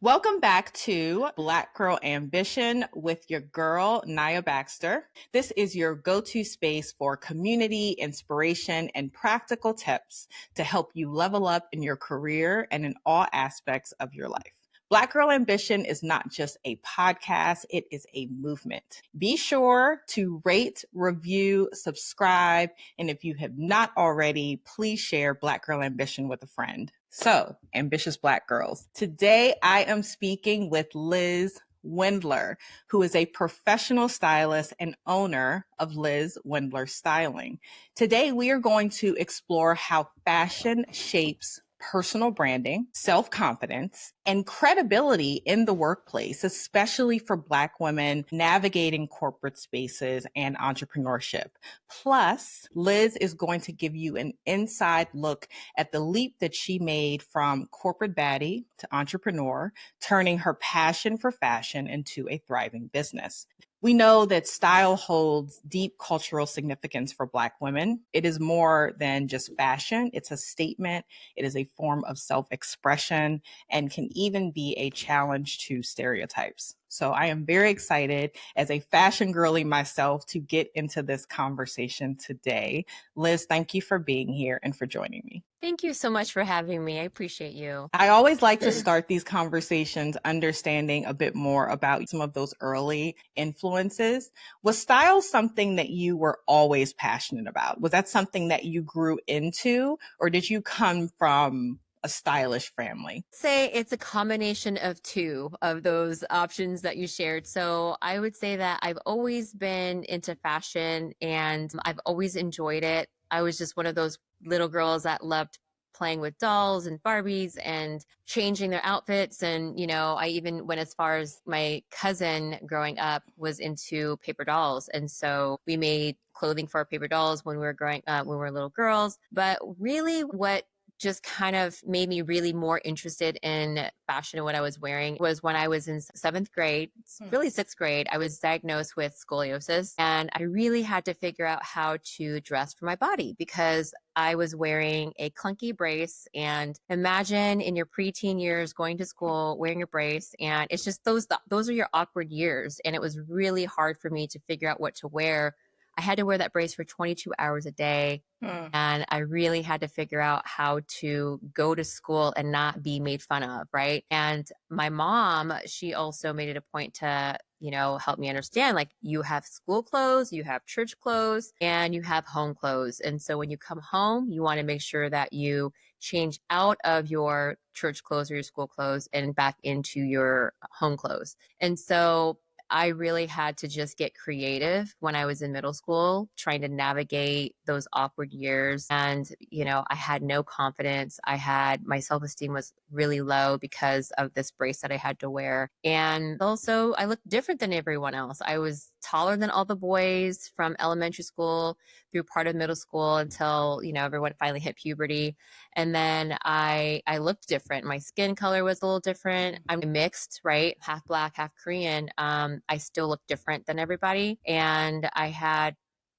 Welcome back to Black Girl Ambition with your girl, Naya Baxter. This is your go-to space for community, inspiration, and practical tips to help you level up in your career and in all aspects of your life. Black Girl Ambition is not just a podcast, it is a movement. Be sure to rate, review, subscribe, and if you have not already, please share Black Girl Ambition with a friend. So, ambitious Black girls. Today, I am speaking with Liz Wendler, who is a professional stylist and owner of Liz Wendler Styling. Today, we are going to explore how fashion shapes personal branding, self-confidence, and credibility in the workplace, especially for Black women navigating corporate spaces and entrepreneurship. Plus, Liz is going to give you an inside look at the leap that she made from corporate baddie to entrepreneur, turning her passion for fashion into a thriving business. We know that style holds deep cultural significance for Black women. It is more than just fashion. It's a statement. It is a form of self-expression and can even be a challenge to stereotypes. So I am very excited as a fashion girly myself to get into this conversation today. Liz, thank you for being here and for joining me. Thank you so much for having me. I appreciate you. I always like to start these conversations understanding a bit more about some of those early influences. Was style something that you were always passionate about? Was that something that you grew into, or did you come from a stylish family? Say it's a combination of two of those options that you shared. So I would say that I've always been into fashion and I've always enjoyed it. I was just one of those little girls that loved playing with dolls and Barbies and changing their outfits. And, I even went as far as my cousin growing up was into paper dolls. And so we made clothing for our paper dolls when we were when we were little girls. But really what just kind of made me really more interested in fashion and what I was wearing was when I was in seventh grade, really sixth grade, I was diagnosed with scoliosis and I really had to figure out how to dress for my body because I was wearing a clunky brace. And imagine in your preteen years going to school wearing a brace, and it's just those are your awkward years. And it was really hard for me to figure out what to wear. I had to wear that brace for 22 hours a day. And I really had to figure out how to go to school and not be made fun of, right? And my mom, she also made it a point to, help me understand, like, you have school clothes, you have church clothes, and you have home clothes. And so when you come home, you want to make sure that you change out of your church clothes or your school clothes and back into your home clothes. And so I really had to just get creative when I was in middle school, trying to navigate those awkward years. And, I had no confidence. My self-esteem was really low because of this brace that I had to wear. And also I looked different than everyone else. I was taller than all the boys from elementary school through part of middle school until, everyone finally hit puberty. And then I looked different. My skin color was a little different. I'm mixed, right? Half Black, half Korean. I still look different than everybody. And I had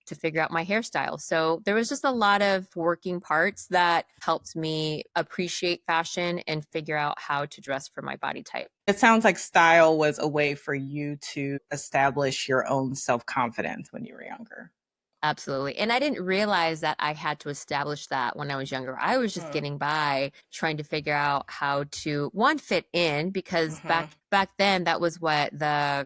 to figure out my hairstyle. So there was just a lot of working parts that helped me appreciate fashion and figure out how to dress for my body type. It sounds like style was a way for you to establish your own self-confidence when you were younger. Absolutely. And I didn't realize that I had to establish that when I was younger. I was just getting by trying to figure out how to, one, fit in, because back then that was what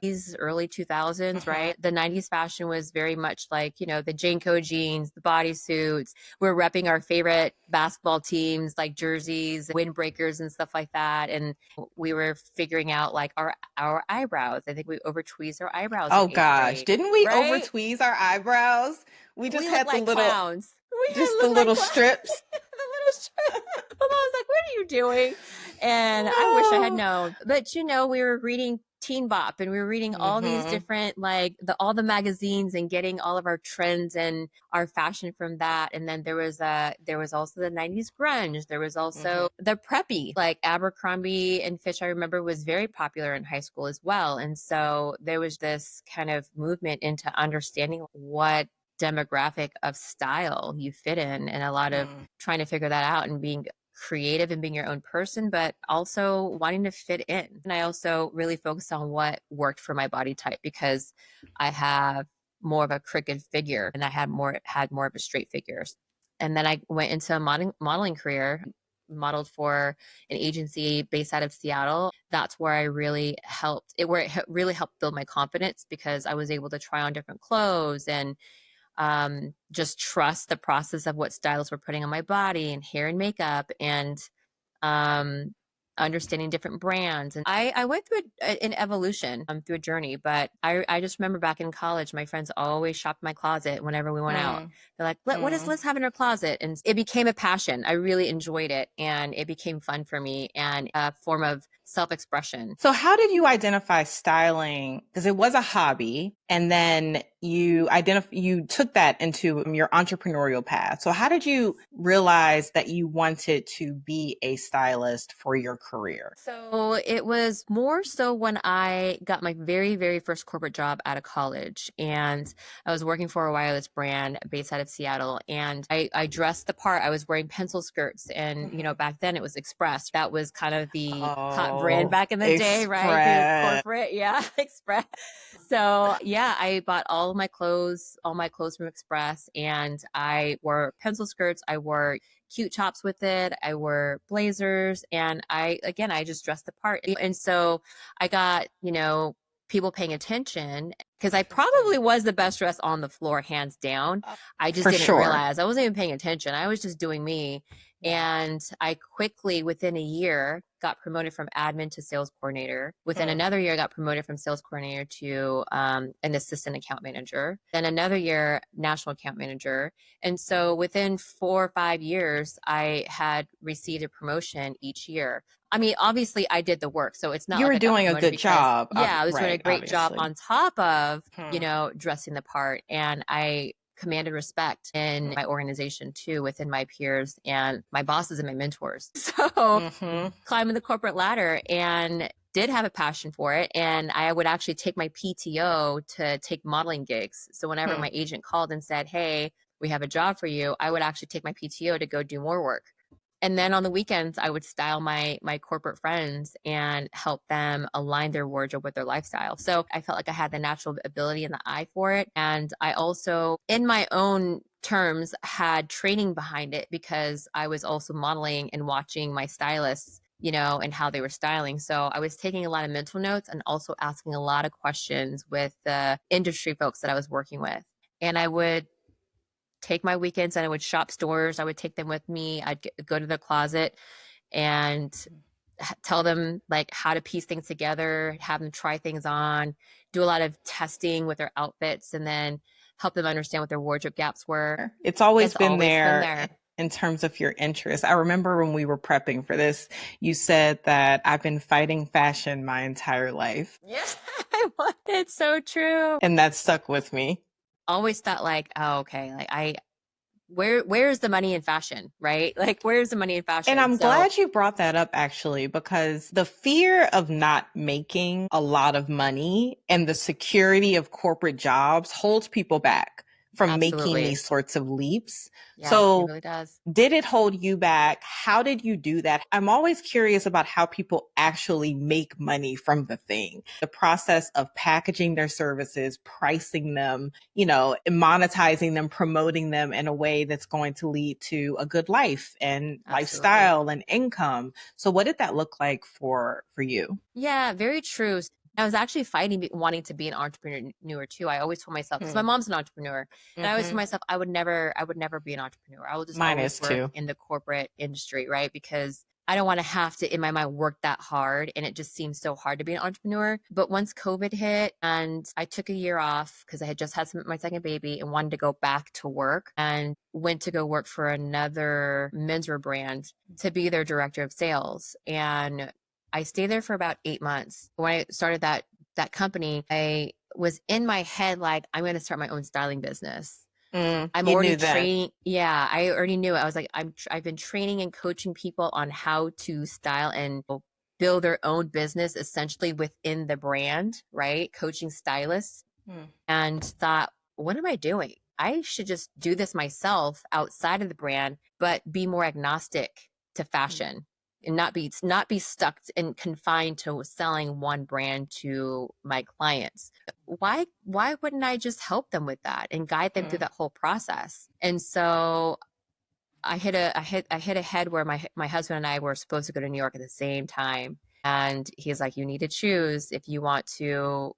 these early 2000s, right? The 90s fashion was very much like, the Janko jeans, the bodysuits. We're repping our favorite basketball teams, like jerseys, windbreakers and stuff like that. And we were figuring out like our eyebrows. I think we over tweezed our eyebrows. Oh gosh, grade, didn't we right? over tweeze our eyebrows? We just had the like little clowns. just the little strips. The little strips. My mom was like, "What are you doing?" And I wish I had known. But we were reading Teen Bop and we were reading all these different all the magazines and getting all of our trends and our fashion from that. And then there was also the 90s grunge. There was also the preppy, like Abercrombie and Fitch, I remember, was very popular in high school as well. And so there was this kind of movement into understanding what demographic of style you fit in, and a lot of trying to figure that out and being creative and being your own person, but also wanting to fit in. And I also really focused on what worked for my body type because I have more of a crooked figure and I had more of a straight figure. And then I went into a modeling career, modeled for an agency based out of Seattle. That's where I really really helped build my confidence because I was able to try on different clothes and just trust the process of what stylists were putting on my body and hair and makeup and um, understanding different brands. And I went through an evolution, through a journey, but I just remember back in college, my friends always shopped my closet whenever we went out. They're like, what does Liz have in her closet? And it became a passion. I really enjoyed it and it became fun for me and a form of self-expression. So how did you identify styling? Because it was a hobby and then you took that into your entrepreneurial path. So how did you realize that you wanted to be a stylist for your career? So it was more so when I got my very, very first corporate job out of college. And I was working for a wireless brand based out of Seattle. And I dressed the part. I was wearing pencil skirts. And, back then it was Express. That was kind of the hot brand back in the day, right? Being corporate. Yeah, Express. So yeah, I bought all my clothes from Express. And I wore pencil skirts. I wore cute tops with it. I wore blazers and I just dressed the part. And so I got, people paying attention because I probably was the best dressed on the floor, hands down. I just didn't realize I wasn't even paying attention. I was just doing me. And I quickly, within a year, got promoted from admin to sales coordinator. Within another year, I got promoted from sales coordinator to an assistant account manager. Then another year, national account manager. And so within 4 or 5 years, I had received a promotion each year. I mean, obviously, I did the work. So it's not you like were doing a good job. Yeah, I was doing a great job on top of, dressing the part. And I commanded respect in my organization too, within my peers and my bosses and my mentors. So climbing the corporate ladder and did have a passion for it. And I would actually take my PTO to take modeling gigs. So whenever my agent called and said, hey, we have a job for you, I would actually take my PTO to go do more work. And then on the weekends, I would style my corporate friends and help them align their wardrobe with their lifestyle. So I felt like I had the natural ability and the eye for it. And I also, in my own terms, had training behind it because I was also modeling and watching my stylists, and how they were styling. So I was taking a lot of mental notes and also asking a lot of questions with the industry folks that I was working with. And I would take my weekends and I would shop stores. I would take them with me. I'd go to the closet and tell them like how to piece things together, have them try things on, do a lot of testing with their outfits, and then help them understand what their wardrobe gaps were. It's always been there in terms of your interest. I remember when we were prepping for this, you said that I've been fighting fashion my entire life. Yes, it's so true. And that stuck with me. Always thought like, oh, okay, like where's the money in fashion, right? Like, where's the money in fashion? And I'm glad you brought that up, actually, because the fear of not making a lot of money and the security of corporate jobs holds people back from making these sorts of leaps. Yeah, so it really does. Did it hold you back? How did you do that? I'm always curious about how people actually make money from the thing. The process of packaging their services, pricing them, monetizing them, promoting them in a way that's going to lead to a good life and lifestyle and income. So what did that look like for you? Yeah, very true. I was actually fighting wanting to be an entrepreneur too. I always told myself, because my mom's an entrepreneur, and I always told myself I would never be an entrepreneur. I will just always work in the corporate industry, right? Because I don't want to have to, in my mind, work that hard. And it just seems so hard to be an entrepreneur. But once COVID hit and I took a year off because I had just had my second baby and wanted to go back to work, and went to go work for another menswear brand to be their director of sales. And I stayed there for about 8 months. When I started that company, I was in my head like, I'm going to start my own styling business. I'm already training. Yeah, I already knew it. I was like, I've been training and coaching people on how to style and build their own business essentially within the brand, right? Coaching stylists, and thought, what am I doing? I should just do this myself outside of the brand, but be more agnostic to fashion and not be stuck and confined to selling one brand to my clients. Why wouldn't I just help them with that and guide them through that whole process? And so I hit a head where my husband and I were supposed to go to New York at the same time. And he's like, you need to choose if you want to,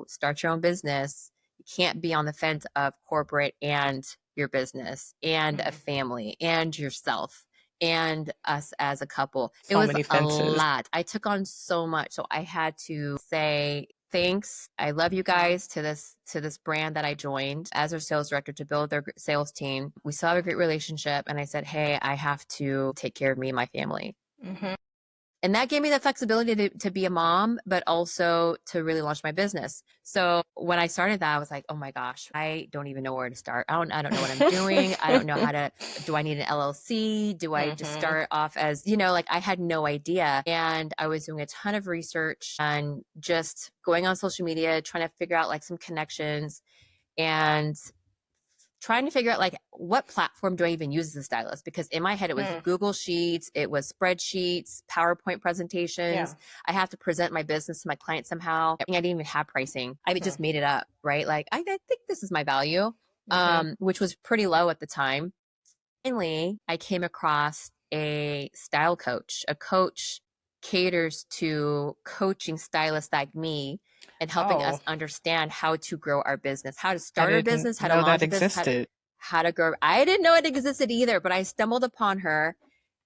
start your own business. You can't be on the fence of corporate and your business and a family and yourself and us as a couple. It So was many a fences. lot. I took on so much. So I had to say, thanks. I love you guys to this brand that I joined as their sales director to build their sales team. We still have a great relationship. And I said, hey, I have to take care of me and my family. And that gave me the flexibility to be a mom, but also to really launch my business. So when I started that, I was like, oh my gosh, I don't even know where to start. I don't know what I'm doing. I don't know do I need an LLC? Do I just start off as, I had no idea. And I was doing a ton of research and just going on social media, trying to figure out like some connections and trying to figure out like what platform do I even use as a stylist? Because in my head, it was Google Sheets, it was spreadsheets, PowerPoint presentations. I have to present my business to my client somehow. I didn't even have pricing. I just made it up, right? Like, I think this is my value, which was pretty low at the time. Finally, I came across a style coach. A coach caters to coaching stylists like me and helping us understand how to grow our business, how to start our business, how to launch a business, how to grow. I didn't know it existed either, but I stumbled upon her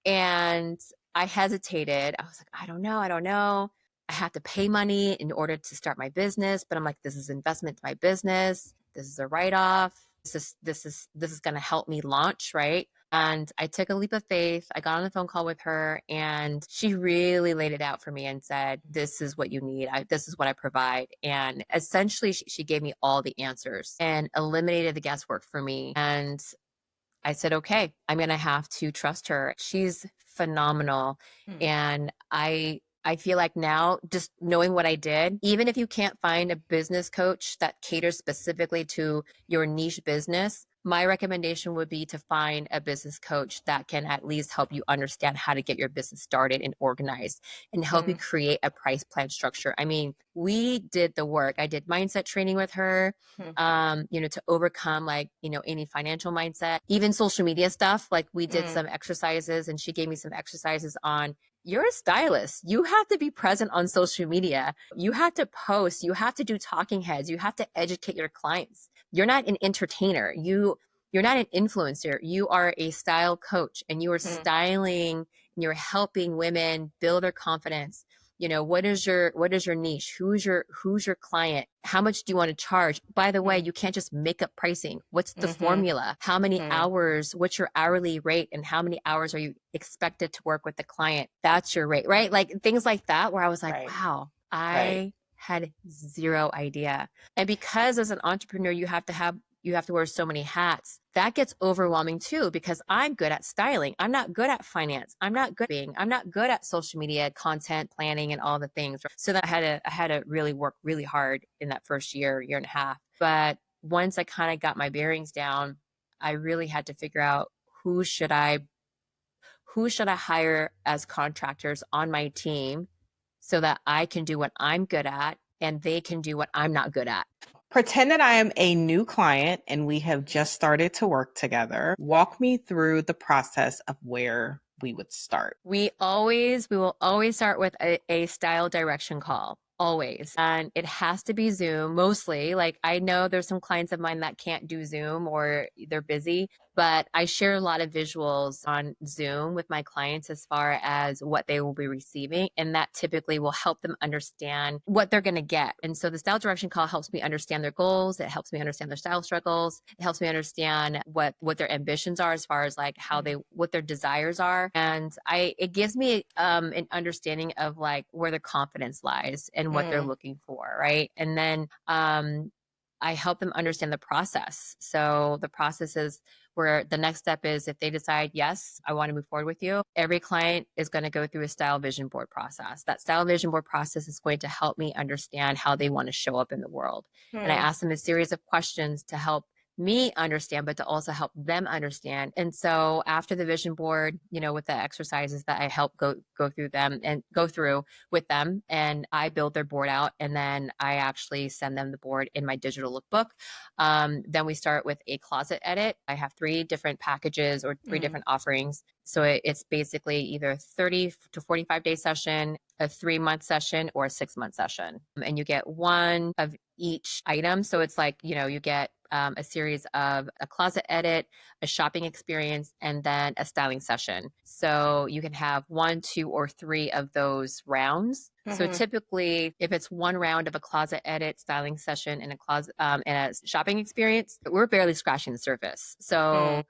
and I hesitated. I was like, I don't know. I have to pay money in order to start my business, but I'm like, this is investment to my business. This is a write-off. This is going to help me launch, right? And I took a leap of faith. I got on the phone call with her and she really laid it out for me and said, this is what you need. This is what I provide. And essentially she gave me all the answers and eliminated the guesswork for me. And I said, okay, I'm going to have to trust her. She's phenomenal. And I feel like now just knowing what I did, even if you can't find a business coach that caters specifically to your niche business, my recommendation would be to find a business coach that can at least help you understand how to get your business started and organized and help you create a price plan structure. I mean, we did the work. I did mindset training with her, to overcome any financial mindset, even social media stuff. Like we did some exercises and she gave me some exercises on, you're a stylist. You have to be present on social media. You have to post. You have to do talking heads. You have to educate your clients. You're not an entertainer. You're not an influencer. You are a style coach and you are styling and you're helping women build their confidence. What is your niche? Who's your client? How much do you want to charge? By the way, you can't just make up pricing. What's the formula? How many hours? What's your hourly rate? And how many hours are you expected to work with the client? That's your rate, right? Like things like that, where I was like, wow, I had zero idea. And because as an entrepreneur, you have to wear so many hats. That gets overwhelming too, because I'm good at styling. I'm not good at finance. I'm not good at social media content planning and all the things. So that I had to really work really hard in that first year and a half. But once I kind of got my bearings down, I really had to figure out who should I hire as contractors on my team so that I can do what I'm good at and they can do what I'm not good at. Pretend that I am a new client and we have just started to work together. Walk me through the process of where we would start. We will always start with a style direction call. Always. And it has to be Zoom mostly. Like I know there's some clients of mine that can't do Zoom or they're busy, but I share a lot of visuals on Zoom with my clients as far as what they will be receiving. And that typically will help them understand what they're going to get. And so the style direction call helps me understand their goals. It helps me understand their style struggles. It helps me understand what their ambitions are as far as like what their desires are. And it gives me an understanding of like where their confidence lies and what they're looking for. Right. And then I help them understand the process. So the process is where the next step is if they decide, yes, I want to move forward with you, every client is going to go through a style vision board process. That style vision board process is going to help me understand how they want to show up in the world. And I ask them a series of questions to help me understand, but to also help them understand. And so after the vision board, with the exercises that I help go through them and go through with them, and I build their board out, and then I actually send them the board in my digital lookbook. Then we start with a closet edit. I have 3 different packages or 3 different offerings. So it's basically either 30 to 45-day session, a 3-month session, or a 6-month session. And you get one of each item. So it's like, you get a series of a closet edit, a shopping experience, and then a styling session. So you can have 1, 2, or 3 of those rounds. So typically, if it's 1 round of a closet edit, styling session, and a shopping experience, we're barely scratching the surface. So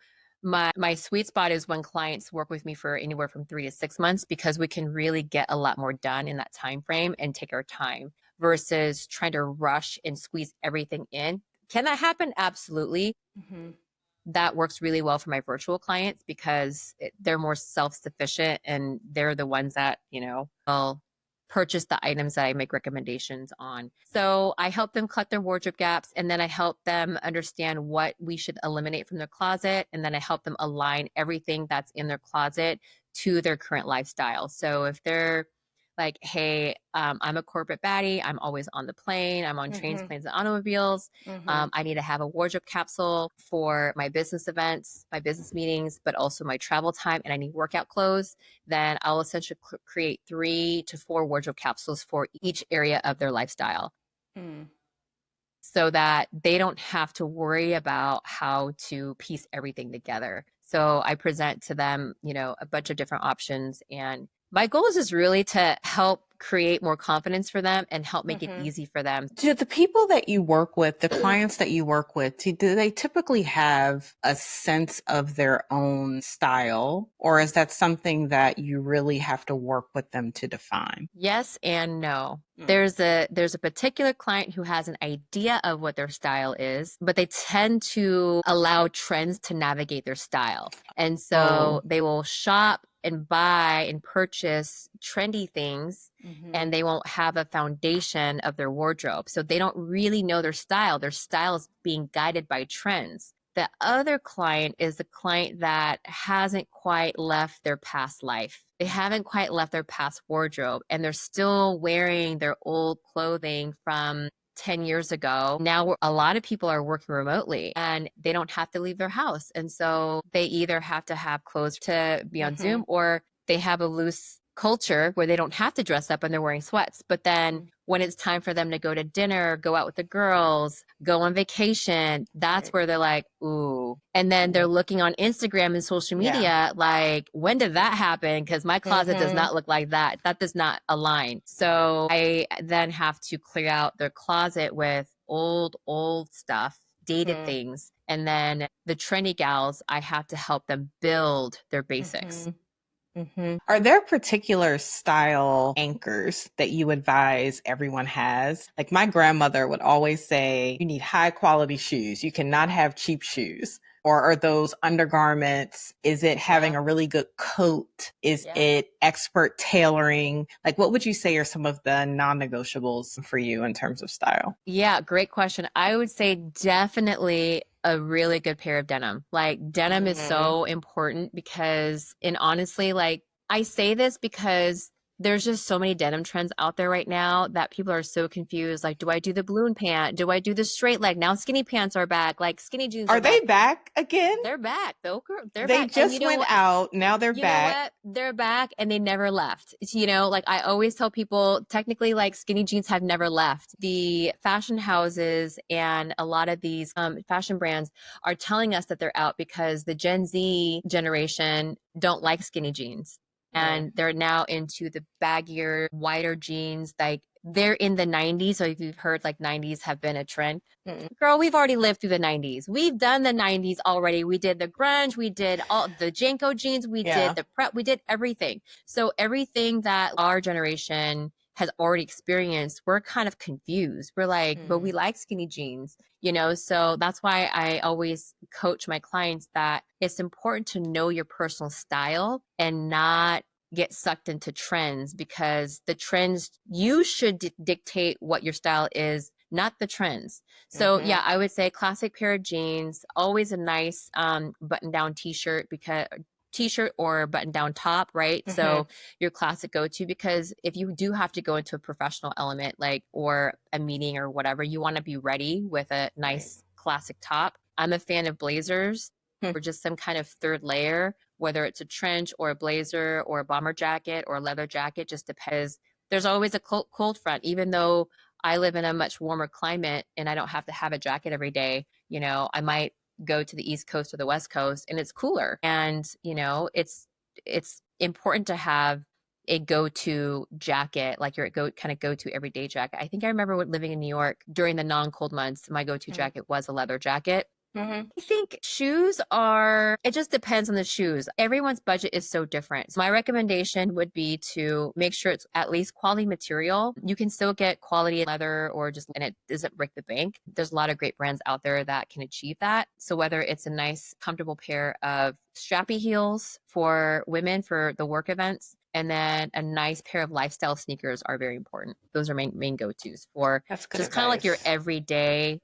my sweet spot is when clients work with me for anywhere from 3 to 6 months, because we can really get a lot more done in that time frame and take our time versus trying to rush and squeeze everything in. Can that happen? Absolutely. That works really well for my virtual clients because they're more self-sufficient, and they're the ones that, will purchase the items that I make recommendations on. So I help them cut their wardrobe gaps, and then I help them understand what we should eliminate from their closet. And then I help them align everything that's in their closet to their current lifestyle. So if they're like, hey, I'm a corporate baddie, I'm always on the plane, I'm on trains, planes, and automobiles. I need to have a wardrobe capsule for my business events, my business meetings, but also my travel time, and I need workout clothes. Then I'll essentially create 3 to 4 wardrobe capsules for each area of their lifestyle. So that they don't have to worry about how to piece everything together. So I present to them, a bunch of different options, and my goal is just really to help create more confidence for them and help make it easy for them. Do the people that you work with, the clients that you work with, do they typically have a sense of their own style, or is that something that you really have to work with them to define? Yes and no. There's a particular client who has an idea of what their style is, but they tend to allow trends to navigate their style. And so they will shop and buy and purchase trendy things, and they won't have a foundation of their wardrobe. So they don't really know their style. Their style is being guided by trends. The other client is the client that hasn't quite left their past life. They haven't quite left their past wardrobe, and they're still wearing their old clothing from 10 years ago. Now a lot of people are working remotely, and they don't have to leave their house. And so they either have to have clothes to be on Zoom, or they have a loose culture where they don't have to dress up and they're wearing sweats. But then when it's time for them to go to dinner, go out with the girls, go on vacation, that's where they're like, ooh. And then they're looking on Instagram and social media, like, when did that happen? Because my closet does not look like that. That does not align. So I then have to clear out their closet with old stuff, dated things. And then the trendy gals, I have to help them build their basics. Are there particular style anchors that you advise everyone has? Like my grandmother would always say, you need high quality shoes. You cannot have cheap shoes. Or are those undergarments? Is it having a really good coat? Is it expert tailoring? Like, what would you say are some of the non-negotiables for you in terms of style? Yeah, great question. I would say definitely a really good pair of denim. Like denim is so important because, and honestly, like I say this because there's just so many denim trends out there right now that people are so confused. Like, do I do the balloon pant? Do I do the straight leg? Now skinny pants are back. Like skinny jeans are they back again? They're back. They're they back. just went out. Now they're back. Know what? They're back and they never left. Like I always tell people, technically, like skinny jeans have never left. The fashion houses and a lot of these fashion brands are telling us that they're out because the Gen Z generation don't like skinny jeans. And they're now into the baggier, wider jeans. Like they're in the 90s. So if you've heard like 90s have been a trend, girl, we've already lived through the 90s. We've done the 90s already. We did the grunge. We did all the Janko jeans. We did the prep. We did everything. So everything that our generation has already experienced, we're kind of confused. We're like, but we like skinny jeans, so that's why I always coach my clients that it's important to know your personal style and not get sucked into trends, because the trends, you should dictate what your style is, not the trends. So Mm-hmm. yeah, I would say classic pair of jeans, always a nice button-down t-shirt or button-down top, right? Mm-hmm. So your classic go-to, because if you do have to go into a professional element, like, or a meeting or whatever, you want to be ready with a Right. nice classic top. I'm a fan of blazers Hmm. or just some kind of third layer, whether it's a trench or a blazer or a bomber jacket or a leather jacket, just depends. There's always a cold front, even though I live in a much warmer climate and I don't have to have a jacket every day. I might go to the East Coast or the West Coast and it's cooler. And, it's important to have a go-to jacket, like your go-to everyday jacket. I think I remember living in New York during the non-cold months, my go-to jacket was a leather jacket. Mm-hmm. I think it just depends on the shoes. Everyone's budget is so different. So my recommendation would be to make sure it's at least quality material. You can still get quality leather and it doesn't break the bank. There's a lot of great brands out there that can achieve that. So whether it's a nice, comfortable pair of strappy heels for women for the work events, and then a nice pair of lifestyle sneakers are very important. Those are main go-tos for That's good just kind of like your advice. everyday.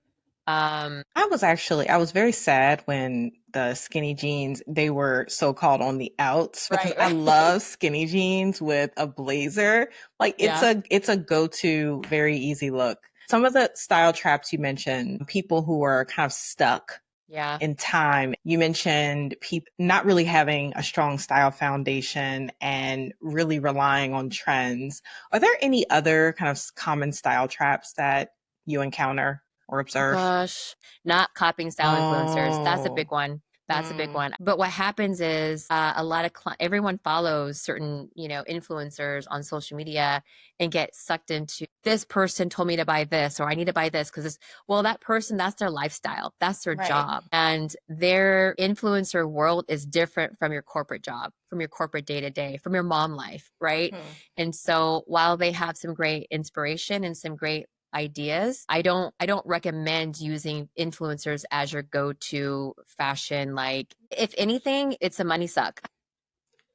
I was very sad when the skinny jeans, they were so called on the outs, because Right, I right. love skinny jeans with a blazer. Like Yeah. it's a go-to, very easy look. Some of the style traps you mentioned, people who are kind of stuck Yeah. in time. You mentioned people not really having a strong style foundation and really relying on trends. Are there any other kind of common style traps that you encounter or Oh observe? gosh, not copying style influencers. That's a Oh. big one. That's a big Mm. one. But what happens is a lot of everyone follows certain, influencers on social media and get sucked into this person told me to buy this, or I need to buy this because well, that person, that's their lifestyle. That's their Right. job. And their influencer world is different from your corporate job, from your corporate day to day, from your mom life, right? Hmm. And so while they have some great inspiration and some great ideas, I don't recommend using influencers as your go-to fashion. Like, if anything, it's a money suck,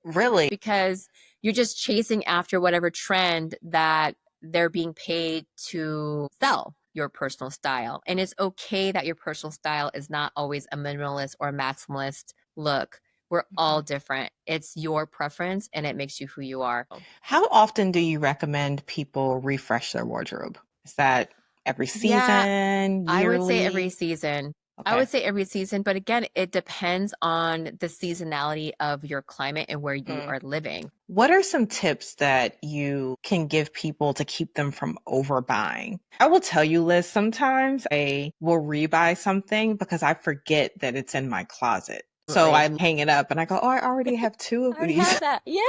Really? because you're just chasing after whatever trend that they're being paid to sell your personal style. And it's okay that your personal style is not always a minimalist or a maximalist look. We're all Mhm. different. It's your preference and it makes you who you are. How often do you recommend people refresh their wardrobe? Is that every Yeah, season, I would say every yearly? season. I Okay. would say every season, but again, it depends on the seasonality of your climate and where you Hmm. are living. What are some tips that you can give people to keep them from overbuying? I will tell you, Liz, sometimes I will rebuy something because I forget that it's in my closet. So Absolutely. I hang it up and I go, oh, I already have two I of already these. have that. Yeah.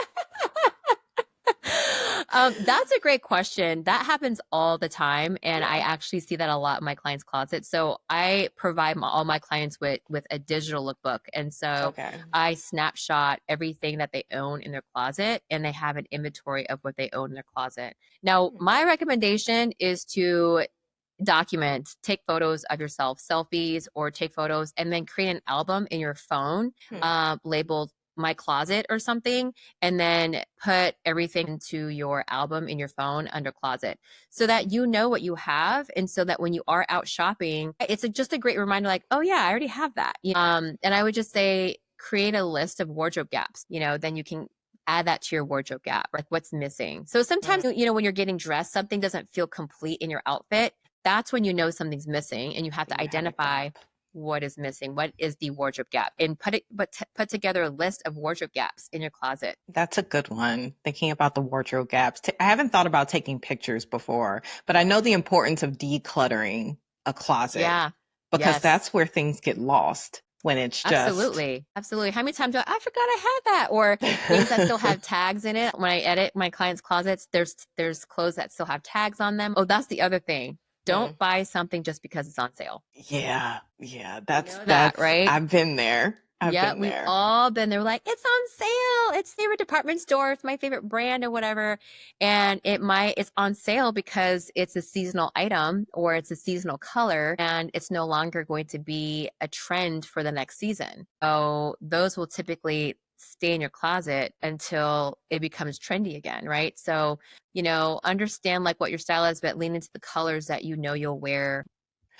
That's a great question. That happens all the time, and I Yeah. actually see that a lot in my clients' closets. So I provide all my clients with a digital lookbook, and so Okay. I snapshot everything that they own in their closet, and they have an inventory of what they own in their closet. Now, my recommendation is to document, take photos of yourself, selfies, or take photos, and then create an album in your phone, Hmm. labeled my closet or something, and then put everything into your album in your phone under closet, so that you know what you have, and so that when you are out shopping, it's just a great reminder, like, oh yeah, I already have that. And I would just say create a list of wardrobe gaps, then you can add that to your wardrobe gap, like what's missing. So Hmm. sometimes, when you're getting dressed, something doesn't feel complete in your outfit. That's when you know something's missing, and you have to You have a identify gap. what is missing, what is the wardrobe gap, and put together a list of wardrobe gaps in your closet. That's a good one. Thinking about the wardrobe gaps. I haven't thought about taking pictures before, but I know the importance of decluttering a closet Yeah. because Yes. that's where things get lost when it's just. Absolutely. Absolutely. How many times I forgot I had that, or things that still have tags in it. When I edit my clients' closets, there's clothes that still have tags on them. Oh, that's the other thing. Hmm. Don't buy something just because it's on sale. Yeah, yeah, You know that, that's right? I've been there. I've Yeah, been we've there. all been there. Like, it's on sale. It's favorite department store. It's my favorite brand or whatever. And it's on sale because it's a seasonal item or it's a seasonal color, and it's no longer going to be a trend for the next season. So those will typically stay in your closet until it becomes trendy again, right? So, understand like what your style is, but lean into the colors that you'll wear.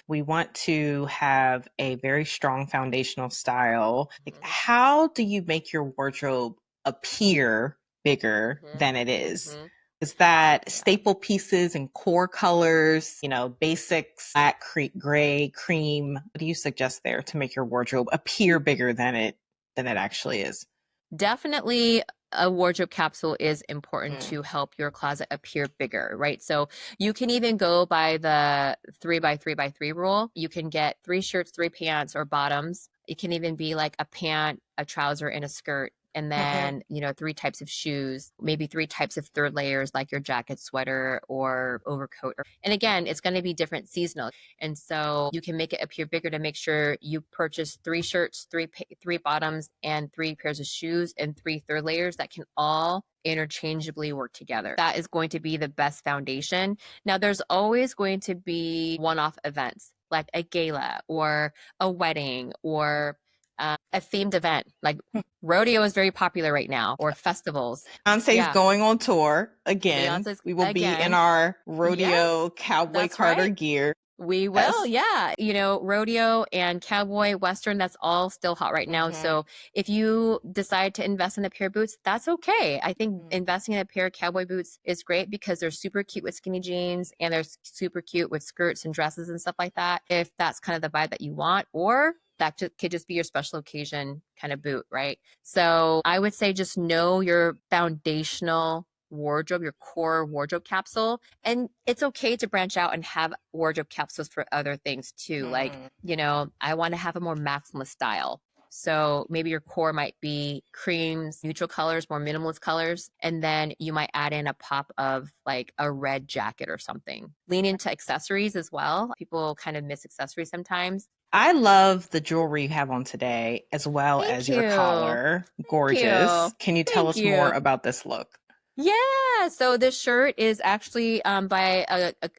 We want to have a very strong foundational style. Like, Mhm. how do you make your wardrobe appear bigger Mhm. than it is? Mhm. Is that Yeah. staple pieces and core colors, basics, black, gray, cream? What do you suggest there to make your wardrobe appear bigger than it actually is? Definitely a wardrobe capsule is important Mm. to help your closet appear bigger, right? So you can even go by the 3 by 3 by 3 rule. You can get 3 shirts, 3 pants, or bottoms. It can even be like a pant, a trouser, and a skirt. And then, 3 types of shoes, maybe 3 types of third layers, like your jacket, sweater, or overcoat. And again, it's going to be different seasonal. And so you can make it appear bigger to make sure you purchase 3 shirts, three bottoms, and 3 pairs of shoes, and 3 third layers that can all interchangeably work together. That is going to be the best foundation. Now, there's always going to be one-off events like a gala or a wedding or a themed event. Like rodeo is very popular right now, or festivals. Beyonce's Yeah, going on tour again. Beyonce's We will be in again. our Yes, rodeo cowboy that's Carter right. gear. We will, Yes. yeah. Rodeo and cowboy, Western, that's all still hot right now. Mm-hmm. So if you decide to invest in a pair of boots, that's okay. I think Mm. investing in a pair of cowboy boots is great because they're super cute with skinny jeans and they're super cute with skirts and dresses and stuff like that. If that's kind of the vibe that you want, or that could just be your special occasion kind of boot, right? So I would say just know your foundational wardrobe, your core wardrobe capsule. And it's okay to branch out and have wardrobe capsules for other things too. Like, Mm. I want to have a more maximalist style. So maybe your core might be creams, neutral colors, more minimalist colors. And then you might add in a pop of like a red jacket or something. Lean into accessories as well. People kind of miss accessories sometimes. I love the jewelry you have on today, as well Thank as your you. collar. Thank you. Gorgeous. Can you tell Thank us more you. about this look? Yeah, so this shirt is actually by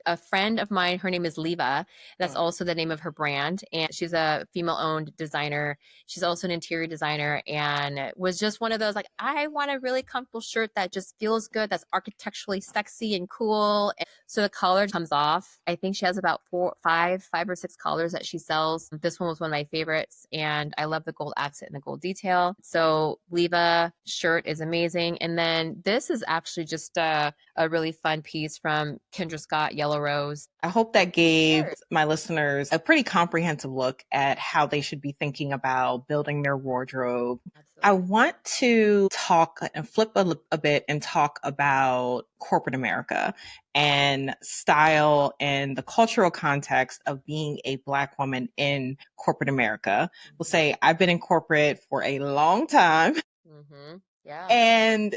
a friend of mine. Her name is Leva. That's Mm. also the name of her brand. And she's a female-owned designer. She's also an interior designer and it was just one of those like, I want a really comfortable shirt that just feels good, that's architecturally sexy and cool. And so the collar comes off. I think she has about five or six collars that she sells. This one was one of my favorites, and I love the gold accent and the gold detail. So Leva shirt is amazing. And then this is actually just a really fun piece from Kendra Scott, Yellow Rose. I hope that gave Sure. my listeners a pretty comprehensive look at how they should be thinking about building their wardrobe. I Absolutely. want to talk and flip a bit and talk about corporate America and style and the cultural context of being a Black woman in corporate America. We'll say I've been in corporate for a long time. Mm-hmm. Yeah. And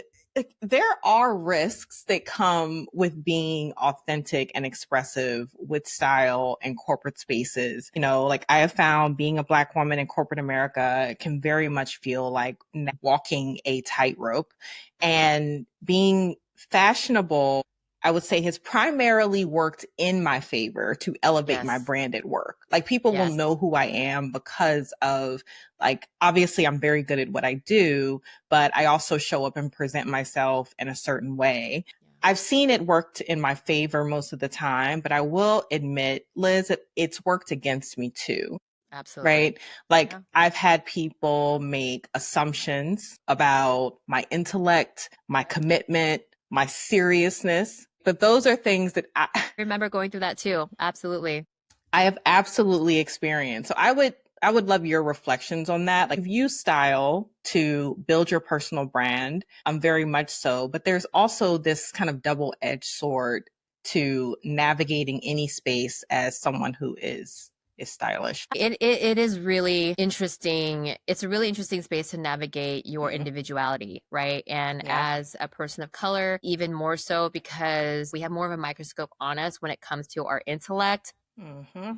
there are risks that come with being authentic and expressive with style in corporate spaces. Like I have found being a Black woman in corporate America can very much feel like walking a tightrope, and being fashionable, I would say, has primarily worked in my favor to elevate my Yes. brand at work. Like people will Yes. know who I am because of, like, obviously I'm very good at what I do, but I also show up and present myself in a certain way. Yeah. I've seen it worked in my favor most of the time, but I will admit, Liz, it's worked against me too. Absolutely. Right? Like Yeah. I've had people make assumptions about my intellect, my commitment, my seriousness. But those are things that I Remember going through that too. Absolutely. I have absolutely experienced. So I would love your reflections on that. Like, if you style to build your personal brand, very much so. But there's also this kind of double-edged sword to navigating any space as someone who is stylish. It is really interesting. It's a really interesting space to navigate your Mhm. individuality, right? And Yeah. as a person of color, even more so because we have more of a microscope on us when it comes to our intellect Hmm.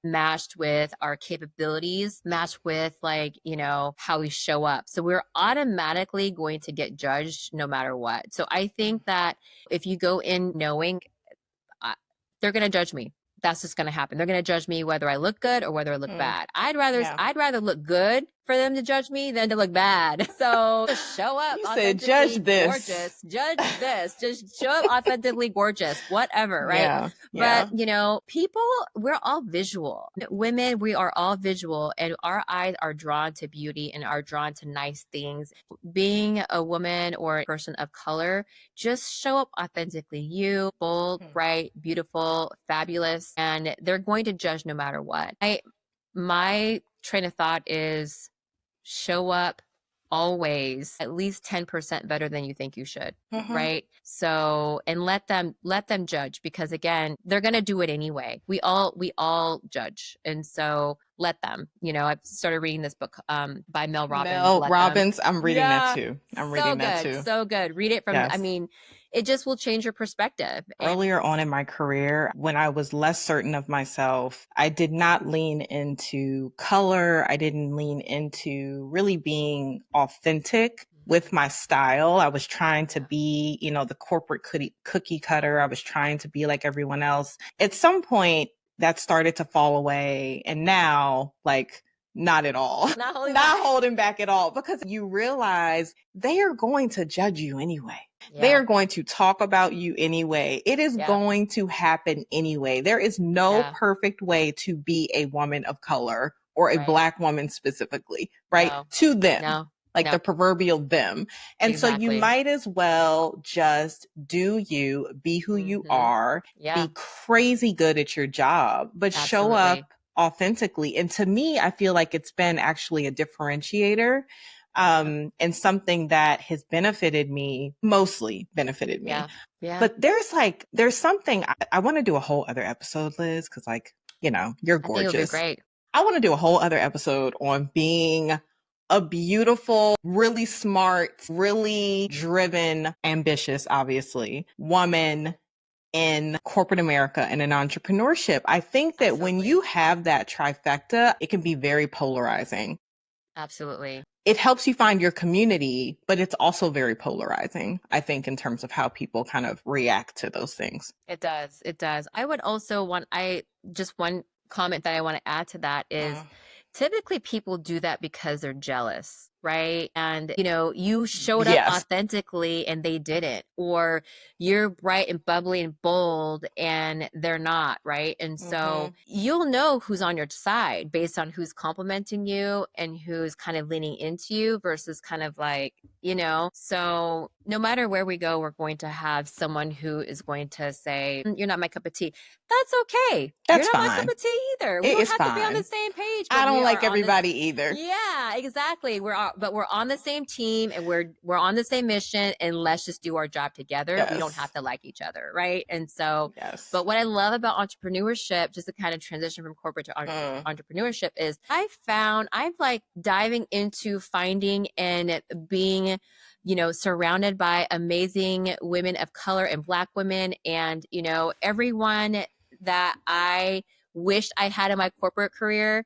matched with our capabilities, matched with like, how we show up. So we're automatically going to get judged no matter what. So I think that if you go in knowing I, they're going to judge me. That's just going to happen. They're going to judge me whether I look good or whether I look Mm. bad. I'd rather Yeah. I'd rather look good for them to judge me than to look bad. So just show up You said, authentically judge this. gorgeous. Judge this. Just show up authentically gorgeous, whatever, right? Yeah. But, people, we're all visual. Women, we are all visual, and our eyes are drawn to beauty and are drawn to nice things. Being a woman or a person of color, just show up authentically. You, bold, bright, beautiful, fabulous, and they're going to judge no matter what. My train of thought is show up always at least 10% better than you think you should. Right? So, and let them judge, because again, they're going to do it anyway. We all judge. And so let them. I've started reading this book by Mel Robbins. I'm reading that too. Reading that too. So good. Read it from, Yes. It just will change your perspective. Earlier on in my career, when I was less certain of myself, I did not lean into color. I didn't lean into really being authentic with my style. I was trying to be, the corporate cookie cutter. I was trying to be like everyone else. At some point, that started to fall away. And now, not at all. Not holding back at all, because you realize they are going to judge you anyway. Yeah. They are going to talk about you anyway. It is going to happen anyway. There is no perfect way to be a woman of color or a Black woman specifically, right? No. To them. The proverbial them. And so you might as well just do you, be who you are, be crazy good at your job, but show up authentically. And to me, I feel like it's been actually a differentiator, and something that has mostly benefited me. Yeah. But there's something, I want to do a whole other episode, Liz, because you're gorgeous. I think it'll be great. I want to do a whole other episode on being a beautiful, really smart, really driven, ambitious, obviously, woman in corporate America and in entrepreneurship. I think that when you have that trifecta, it can be very polarizing. Absolutely. It helps you find your community, but it's also very polarizing, I think, in terms of how people kind of react to those things. It does. It does. I would also one comment that I want to add to that is typically people do that because they're jealous, right? And, you showed up authentically and they didn't, or you're bright and bubbly and bold and they're not, right? And so you'll know who's on your side based on who's complimenting you and who's kind of leaning into you versus kind of so no matter where we go, we're going to have someone who is going to say, you're not my cup of tea. That's okay. That's You're not my cup of tea either. We don't have to be on the same page. I don't like everybody either. Yeah, exactly. We're on the same team and we're on the same mission, and let's just do our job together. Yes. We don't have to like each other, right? And so, but what I love about entrepreneurship, just to kind of transition from corporate to entrepreneurship, is I'm diving into finding and being surrounded by amazing women of color and Black women, and everyone that I wished I had in my corporate career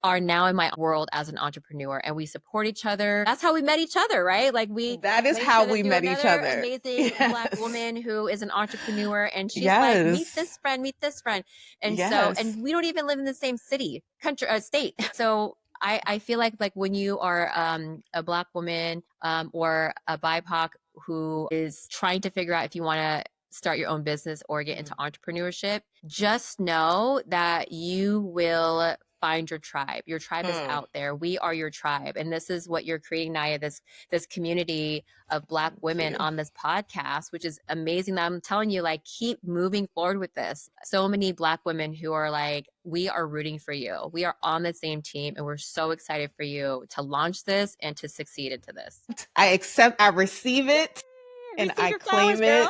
are now in my world as an entrepreneur, and we support each other. That's how we met each other, right? That is how we met each other. Amazing Black woman who is an entrepreneur, and she's like, meet this friend. And and we don't even live in the same state. So I feel like when you are a Black woman or a BIPOC who is trying to figure out if you want to start your own business or get into entrepreneurship, just know that you will find your tribe. Your tribe is out there. We are your tribe. And this is what you're creating, Naya, this community of Black women on this podcast, which is amazing. That I'm telling you, keep moving forward with this. So many Black women who are we are rooting for you. We are on the same team, and we're so excited for you to launch this and to succeed into this. I receive it, and I claim it.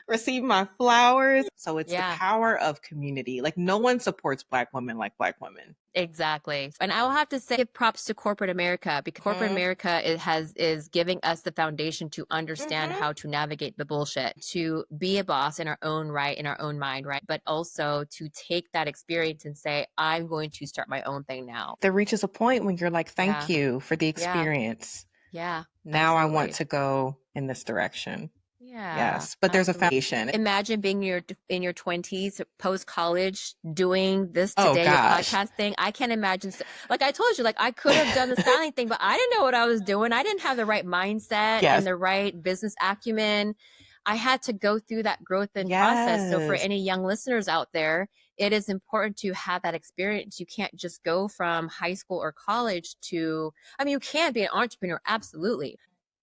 Receive my flowers. So it's the power of community. No one supports Black women like Black women. Exactly. And I will have to give props to corporate America, because corporate America is giving us the foundation to understand how to navigate the bullshit, to be a boss in our own right, in our own mind, right? But also to take that experience and say, I'm going to start my own thing now. There reaches a point when you're like, thank you for the experience. Yeah. Now absolutely. I want to go in this direction. Yeah, Yes, but there's a absolutely. foundation. Imagine being in your 20s, post college, doing this Oh today, your gosh. podcast thing. I can't imagine. Like I told you, like I could have done the styling thing, but I didn't know what I was doing. I didn't have the right mindset and Yes. the right business acumen. I had to go through that growth and process. So for Yes. any young listeners out there, it is important to have that experience. You can't just go from high school or college to, I mean, you can be an entrepreneur, absolutely.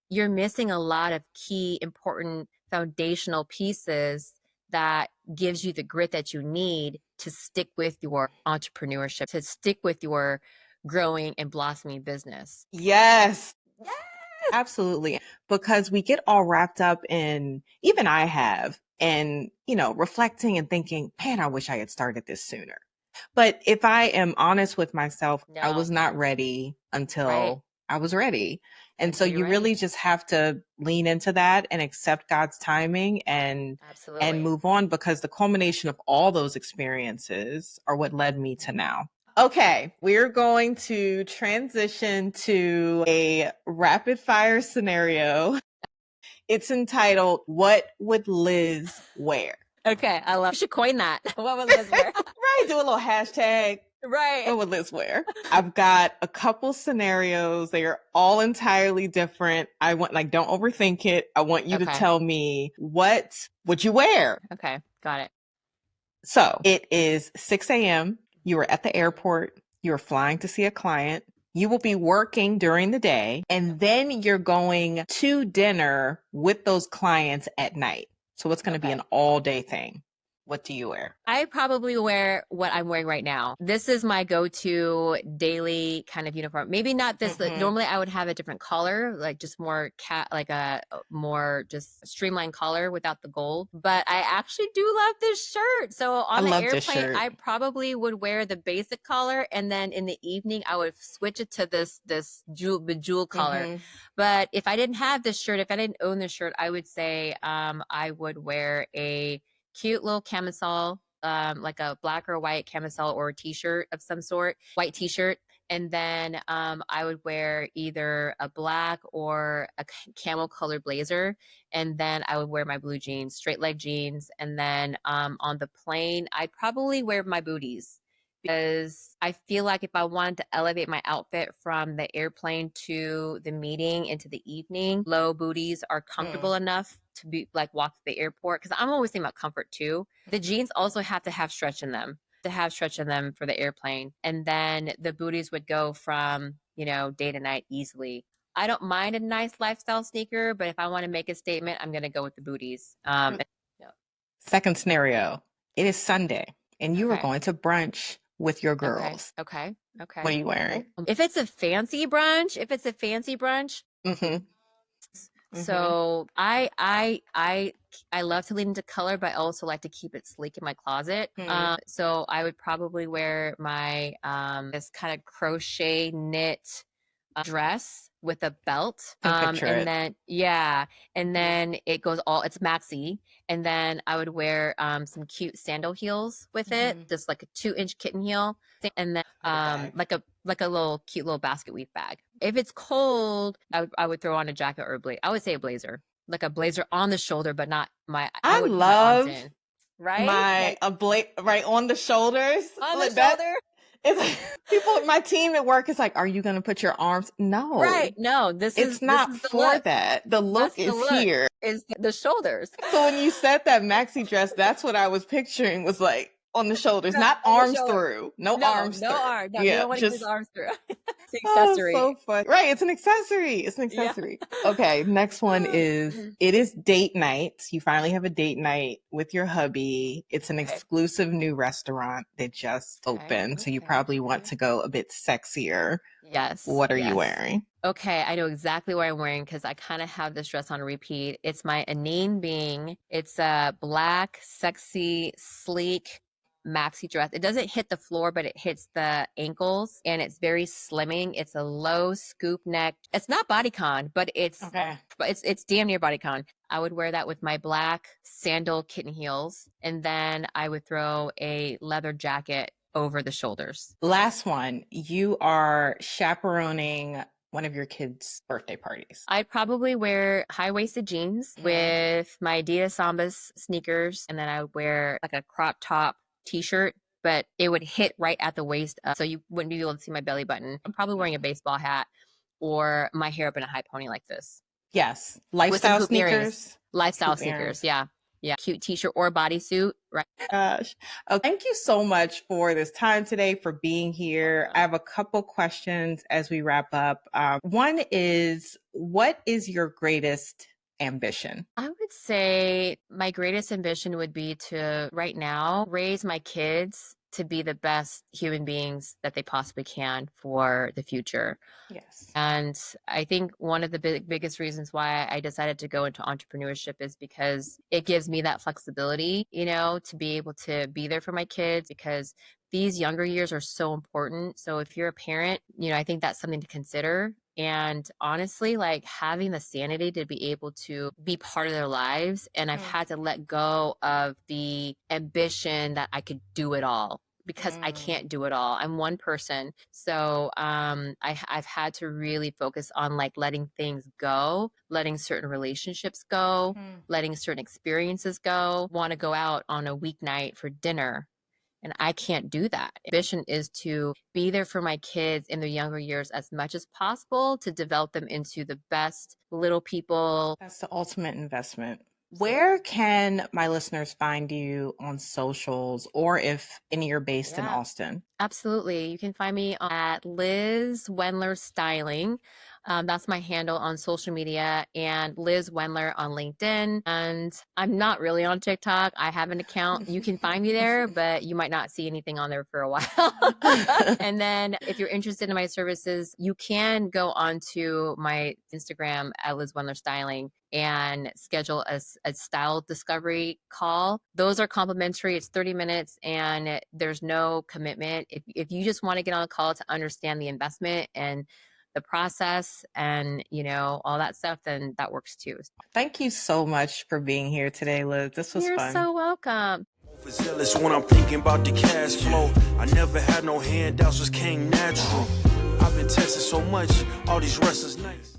You're missing a lot of key, important foundational pieces that gives you the grit that you need to stick with your entrepreneurship, to stick with your growing and blossoming business. Yes. Yes. Absolutely. Because we get all wrapped up in, even I have, and, reflecting and thinking, man, I wish I had started this sooner. But if I am honest with myself, I was No, not ready right? until I was ready. And so Until you're you ready. really just have to lean into that and accept God's timing and Absolutely. move on, because the culmination of all those experiences are what led me to now. Okay, we're going to transition to a rapid fire scenario. It's entitled, What Would Liz Wear? Okay, I love. You should coin that. What would Liz wear? Right, do a little hashtag. Right. What would Liz wear? I've got a couple scenarios. They are all entirely different. I want, don't overthink it. I want you to Okay. tell me, what would you wear? Okay, got it. So it is 6 a.m. You are at the airport. You are flying to see a client. You will be working during the day, and then you're going to dinner with those clients at night. So it's going to be an all day thing. What do you wear? I probably wear what I'm wearing right now. This is my go-to daily kind of uniform. Maybe not this. Normally I would have a different color, like just more like a more just streamlined color without the gold. But I actually do love this shirt. So on the airplane, I probably would wear the basic color, and then in the evening I would switch it to this bejeweled color. But if I didn't have this shirt, if I didn't own this shirt, I would say I would wear a cute little camisole, like a black or white camisole or a t-shirt of some sort, white t-shirt. And then I would wear either a black or a camel colored blazer. And then I would wear my blue jeans, straight leg jeans. And then on the plane, I'd probably wear my booties, because I feel like if I wanted to elevate my outfit from the airplane to the meeting into the evening, low booties are comfortable enough to be like walk to the airport, because I'm always thinking about comfort too. The jeans also have to have stretch in them for the airplane. And then the booties would go from, day to night easily. I don't mind a nice lifestyle sneaker, but if I want to make a statement, I'm going to go with the booties. Second scenario, it is Sunday and you are going to brunch with your girls. Okay. What are you wearing? If it's a fancy brunch, so I love to lean into color, but I also like to keep it sleek in my closet. So I would probably wear my this kind of crochet knit dress with a belt. Then it goes it's maxi. And then I would wear some cute sandal heels with it, just like a 2-inch kitten heel. And then like a little cute little basket weave bag. If it's cold, I would throw on a jacket or a blazer. I would say a blazer, like a blazer on the shoulder, but not my. I would love put my arms in, right? Right on the shoulders. On the shoulder. It's like, people, my team at work is like, "Are you going to put your arms?" No, right? No, it's not for that. The look is here. Is the shoulders. So when you said that maxi dress, that's what I was picturing. Was like on the shoulders, not arms through. No arms through. No, you don't want to get his arms through. It's an accessory. Oh, so fun. Right, it's an accessory. Yeah. Okay, next one is, it is date night. You finally have a date night with your hubby. It's an exclusive new restaurant that just opened, so you probably want to go a bit sexier. Yes. What are you wearing? Okay, I know exactly what I'm wearing because I kind of have this dress on repeat. It's my Anine Bing. It's a black, sexy, sleek maxi dress. It doesn't hit the floor, but it hits the ankles, and it's very slimming. It's a low scoop neck. It's not bodycon, but it's damn near bodycon. I would wear that with my black sandal kitten heels, and then I would throw a leather jacket over the shoulders. Last one, you are chaperoning one of your kids' birthday parties? I'd probably wear high-waisted jeans with my Adidas Sambas sneakers, and then I would wear like a crop top t-shirt, but it would hit right at the waist, so you wouldn't be able to see my belly button. I'm probably wearing a baseball hat or my hair up in a high pony like this. Yes. With some Lifestyle hoop earrings. sneakers. Lifestyle Hoop sneakers, earrings. yeah. Yeah, cute t-shirt or bodysuit, right? Gosh. Oh, thank you so much for this time today, for being here. I have a couple questions as we wrap up. One is, what is your greatest ambition? I would say my greatest ambition would be to, right now, raise my kids to be the best human beings that they possibly can for the future. Yes. And I think one of the biggest reasons why I decided to go into entrepreneurship is because it gives me that flexibility, to be able to be there for my kids, because these younger years are so important. So if you're a parent, I think that's something to consider. And honestly, like having the sanity to be able to be part of their lives. And I've had to let go of the ambition that I could do it all, because I can't do it all. I'm one person. So I've had to really focus on like letting things go, letting certain relationships go, letting certain experiences go. Want to go out on a weeknight for dinner, and I can't do that. Ambition is to be there for my kids in their younger years as much as possible, to develop them into the best little people. That's the ultimate investment. Where can my listeners find you on socials, or if any are based in Austin? Absolutely. You can find me at Liz Wendler Styling. That's my handle on social media, and Liz Wendler on LinkedIn. And I'm not really on TikTok. I have an account. You can find me there, but you might not see anything on there for a while. And then if you're interested in my services, you can go onto my Instagram at Liz Wendler Styling and schedule a style discovery call. Those are complimentary. It's 30 minutes and there's no commitment. If you just want to get on a call to understand the investment and the process and, all that stuff, then that works too. Thank you so much for being here today, Liz. This was You're fun. so welcome. Overzealous when I'm thinking about the cash flow. I never had no handouts, just came natural. I've been testing so much, all these wrestlers nice.